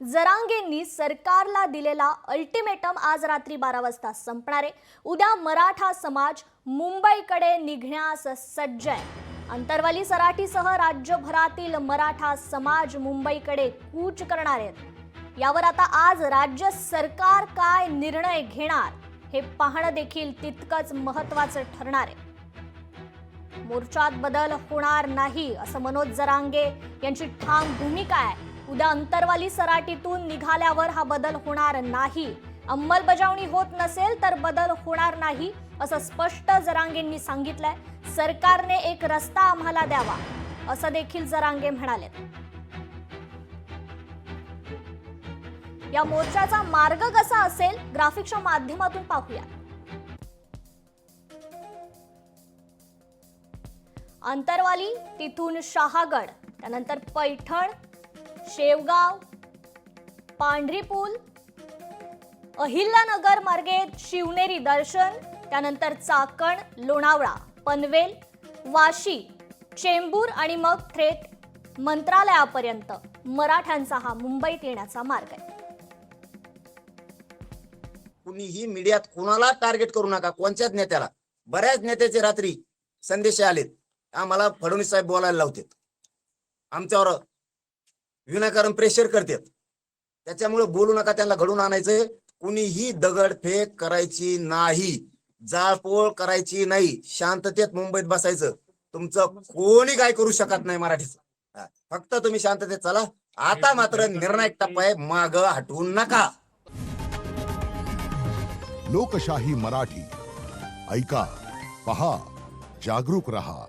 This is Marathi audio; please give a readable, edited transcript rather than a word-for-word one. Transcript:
जरांगेंनी सरकारला दिलेला अल्टिमेटम आज रात्री 12 वाजता संपणार आहे। उद्या मराठा समाज मुंबईकडे निघण्यास सज्ज आहे। अंतरवाली सराटीसह राज्यभरातील मराठा समाज मुंबईकडे कूच करणार आहेत। यावर आता आज राज्य सरकार काय निर्णय घेणार हे पाहणं देखील तितकंच महत्त्वाचं ठरणार आहे। मोर्चात बदल होणार नाही असं मनोज जरांगे यांची ठाम भूमिका आहे। उद्या अंतरवाली सराटीतून निघाल्यावर हा बदल होणार नाही, अंमलबजावणी होत नसेल तर बदल होणार नाही असं स्पष्ट जरांगेंनी सांगितलंय। सरकारने एक रस्ता आम्हाला द्यावा असं देखील जरांगे म्हणाले। या मोर्चाचा मार्ग कसा असेल ग्राफिक्सच्या माध्यमातून पाहूया। अंतरवाली, तिथून शहागड, त्यानंतर पैठण, शेवगाव, पांढरीपूल, अहिल्यानगर मार्गे शिवनेरी दर्शन, त्यानंतर चाकण, लोणावळा, पनवेल, वाशी, चेंबूर आणि मग थेट मंत्रालयापर्यंत मराठ्यांचा हा मुंबईत येण्याचा मार्ग आहे। कुणीही मीडियात कोणाला टार्गेट करू नका, कोणत्याच नेत्याला। बऱ्याच नेत्याचे रात्री संदेश आलेत, आम्हाला फडणवीस साहेब बोलायला लावतात, आमच्यावर विनाकारण प्रेशर करतात, त्याच्यामुळे बोलू नका, त्यांना घडून आणायचंय। कुणीही दगडफेक करायची नाही, जाळपोळ करायची नाही, शांततेत मुंबईत बसायचं। तुमचं कोणी काय करू शकत नाही मराठीचं, फक्त तुम्ही शांततेत चला। आता मात्र निर्णायक टप्पा आहे, माग हटवून नका। लोकशाही मराठी ऐका, पहा, जागरूक रहा।